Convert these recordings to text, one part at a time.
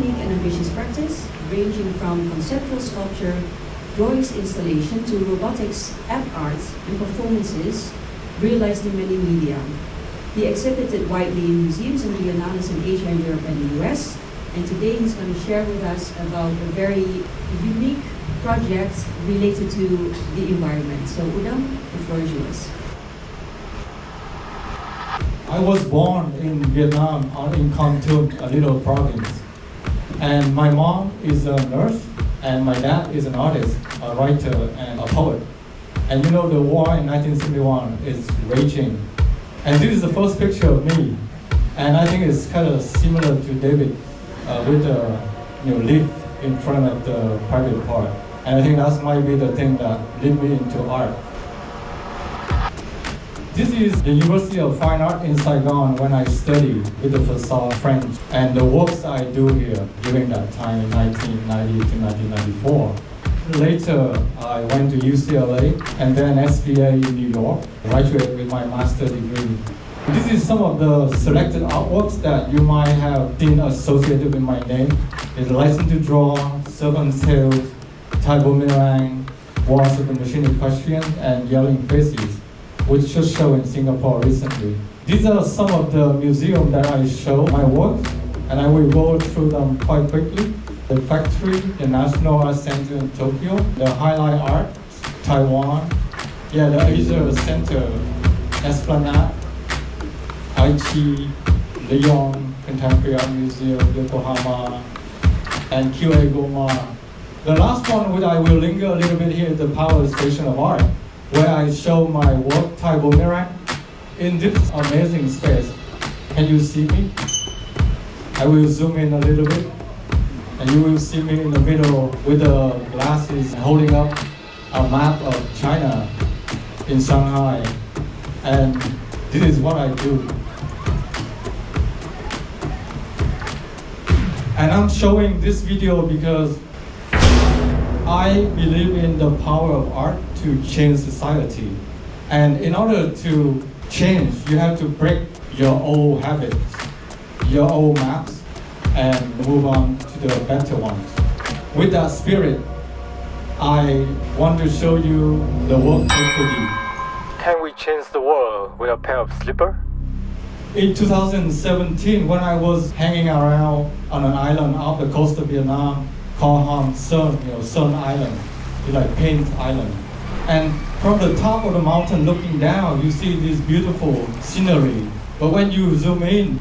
unique and ambitious practice, ranging from conceptual sculpture, drawings installation to robotics, app art, and performances realized in many media. He exhibited widely in museums in the United States, in Asia, and Europe, and the US. And today he's going to share with us about a very unique project related to the environment. So UuDam, the floor is yours. I was born in Vietnam, in Con Tum, a little province. And my mom is a nurse, and my dad is an artist, a writer, and a poet. And you know the war in 1971 is raging. And this is the first picture of me. And I think it's kind of similar to David with the leaf in front of the private part. And I think that might be the thing that led me into art. This is the University of Fine Art in Saigon when I studied with the facade French and the works I do here during that time in 1990 to 1994. Later, I went to UCLA and then SBA in New York, graduated with my master's degree. This is some of the selected artworks that you might have seen associated with my name. It's License to Draw, Servant's Tales, Thai Boomerang, Wars of the Machine Equestrian, and Yelling Faces, which just show in Singapore recently. These are some of the museums that I show my work, and I will go through them quite quickly. The Factory, the National Art Center in Tokyo, the Highlight Art, Taiwan, the Asia Center, Esplanade, Aichi, Lyon, Contemporary Art Museum, Yokohama, and QA Goma. The last one, which I will linger a little bit here, is the Power Station of Art, where I show my work, Thai Boomerang, in this amazing space. Can you see me? I will zoom in a little bit, and you will see me in the middle with the glasses holding up a map of China in Shanghai. And this is what I do. And I'm showing this video because I believe in the power of art to change society. And in order to change, you have to break your old habits, your old maps, and move on to the better ones. With that spirit, I want to show you the work equity. Can we change the world with a pair of slippers? In 2017, when I was hanging around on an island off the coast of Vietnam called Hon Son, Sun Island, it's like Paint Island. And from the top of the mountain looking down, you see this beautiful scenery. But when you zoom in,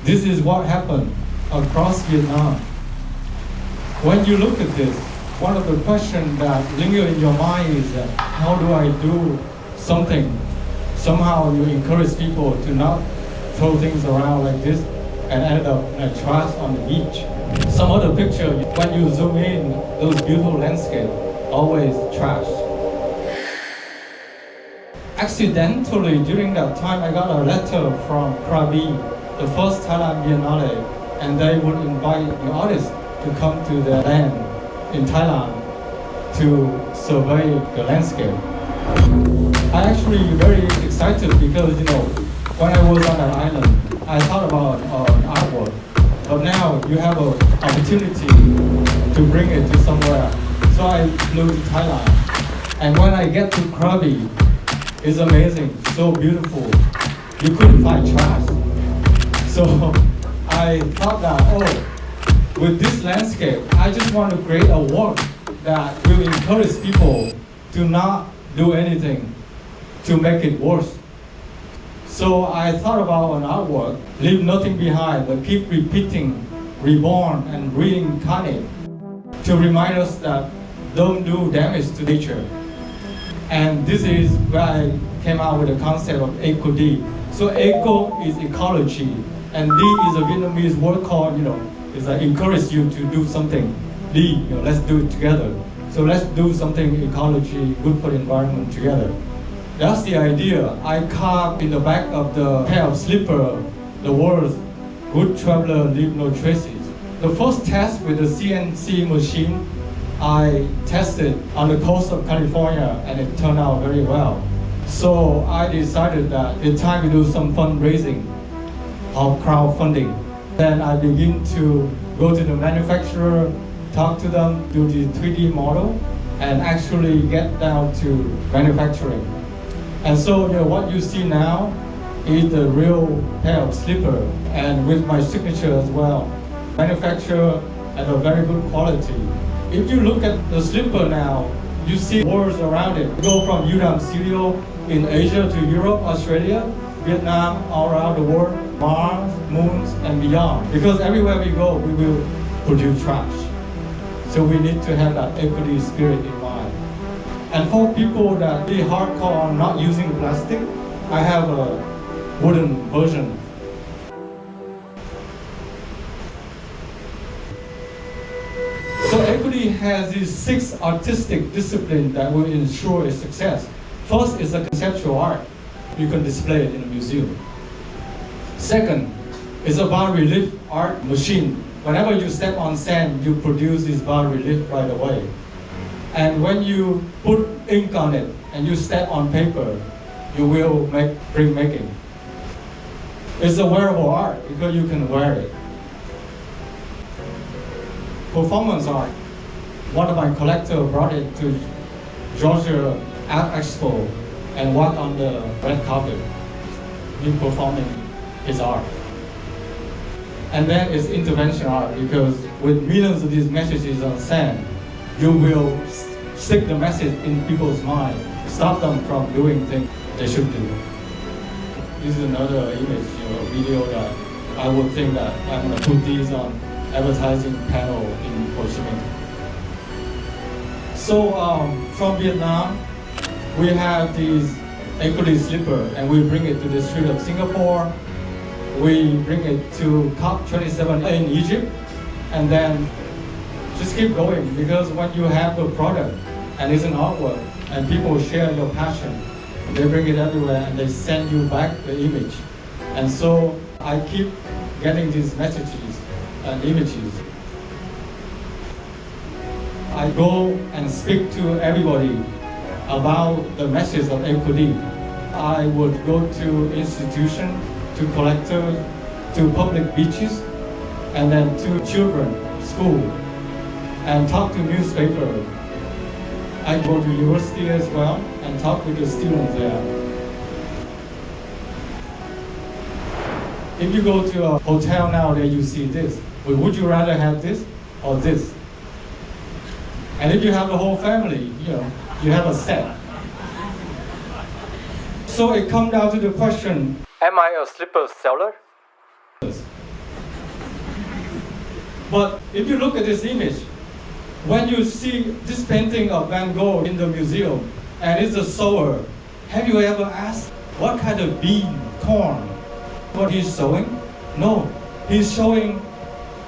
this is what happened across Vietnam. When you look at this, one of the questions that linger in your mind is how do I do something? Somehow you encourage people to not throw things around like this and end up in a trash on the beach. Some other picture, when you zoom in, those beautiful landscape, always trash. Accidentally, during that time, I got a letter from Krabi, the first Thailand Biennale, and they would invite the artists to come to their land in Thailand to survey the landscape. I actually very excited because, when I was on that island, I thought about artwork. But now you have an opportunity to bring it to somewhere. So I flew to Thailand. And when I get to Krabi, it's amazing, so beautiful. You couldn't find trash. So I thought that, with this landscape, I just want to create a work that will encourage people to not do anything to make it worse. So I thought about an artwork, leave nothing behind, but keep repeating, reborn and reincarnate, to remind us that don't do damage to nature. And this is where I came out with the concept of Eco-D. So Eco is ecology, and D is a Vietnamese word called, is that encourage you to do something. D, let's do it together. So let's do something ecology, good for the environment together. That's the idea. I carved in the back of the pair of slipper the words, good traveler leave no traces. The first test with the CNC machine, I tested on the coast of California and it turned out very well. So I decided that it's time to do some fundraising or crowdfunding. Then I begin to go to the manufacturer, talk to them, do the 3D model, and actually get down to manufacturing. And so what you see now is the real pair of slipper, and with my signature as well. Manufactured at a very good quality. If you look at the slipper now, you see words around it. We go from UuDam Studio in Asia to Europe, Australia, Vietnam, all around the world, Mars, moons, and beyond. Because everywhere we go, we will produce trash. So we need to have that equity spirit in mind. And for people that be hardcore on not using plastic, I have a wooden version. So equity has these 6 artistic disciplines that will ensure its success. First is the conceptual art. You can display it in a museum. Second is a bas-relief art machine. Whenever you step on sand, you produce this bas-relief right away. And when you put ink on it and you step on paper, you will make printmaking. It's a wearable art because you can wear it. Performance art. One of my collectors brought it to Georgia Art Expo and walked on the red carpet, me performing his art. And then it's intervention art, because with millions of these messages on sand, you will stick the message in people's mind, stop them from doing things they should do. This is another image, video that I would think that I'm going to put these on advertising panel in Ho Chi Minh. So from Vietnam, we have these equity slipper, and we bring it to the street of Singapore. We bring it to COP27 in Egypt, and then just keep going, because when you have a product and it's an artwork and people share your passion, they bring it everywhere and they send you back the image. And so I keep getting these messages and images. I go and speak to everybody about the message of equity. I would go to institutions, to collectors, to public beaches, and then to children, school, and talk to newspapers. I go to university as well and talk with the students there. If you go to a hotel nowadays, you see this. Well, would you rather have this or this? And if you have the whole family, you have a set. So it comes down to the question, am I a slipper seller? But if you look at this image, when you see this painting of Van Gogh in the museum, and it's a sower, have you ever asked what kind of bean, corn, what he's sowing? No, he's showing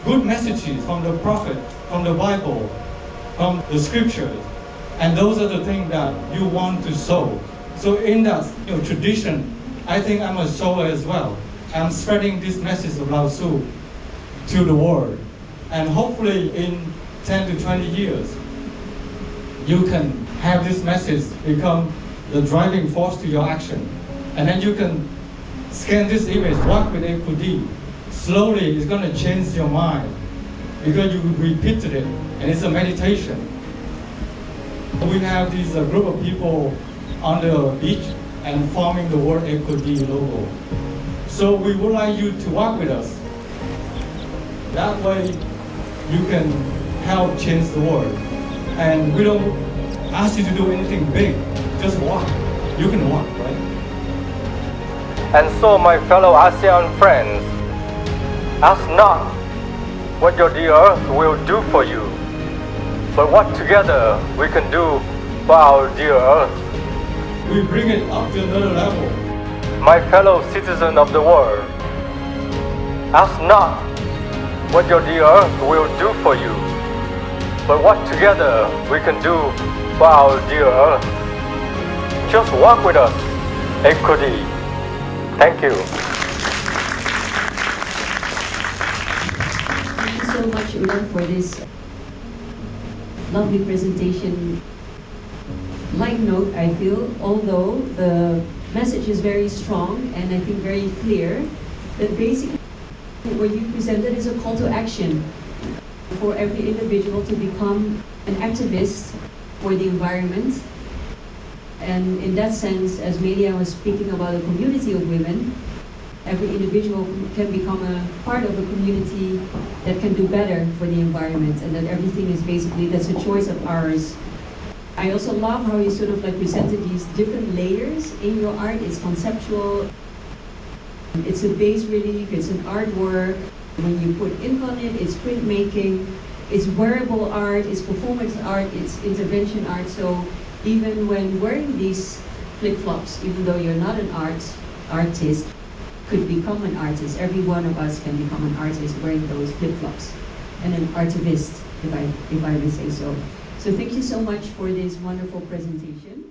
good messages from the prophet, from the Bible, from the scriptures. And those are the things that you want to sow. So in that tradition, I think I'm a sower as well. I'm spreading this message of Lao Tzu to the world. And hopefully in 10 to 20 years, you can have this message become the driving force to your action. And then you can scan this image, walk with equity. Slowly, it's going to change your mind because you repeated it, and it's a meditation. We have this group of people on the beach and forming the World Equity logo. So we would like you to walk with us. That way, you can help change the world. And we don't ask you to do anything big, just walk. You can walk, right? And so, my fellow ASEAN friends, ask not what your dear earth will do for you, but what together we can do for our dear earth. We bring it up to another level. My fellow citizen of the world, ask not what your dear earth will do for you, but what together we can do for our dear earth. Just walk with us, equity. Thank you. Thank you so much, UuDam, for this lovely presentation. Light note, I feel, although the message is very strong and I think very clear, that basically what you presented is a call to action for every individual to become an activist for the environment. And in that sense, as Meuthia was speaking about a community of women, every individual can become a part of a community that can do better for the environment, and that everything is basically, that's a choice of ours. I also love how you sort of like presented these different layers in your art. It's conceptual, it's a bas relief, it's an artwork. When you put ink on it, it's printmaking, it's wearable art, it's performance art, it's intervention art. So even when wearing these flip-flops, even though you're not an artist, could become an artist. Every one of us can become an artist wearing those flip-flops, and an artivist, if I may say so. So thank you so much for this wonderful presentation.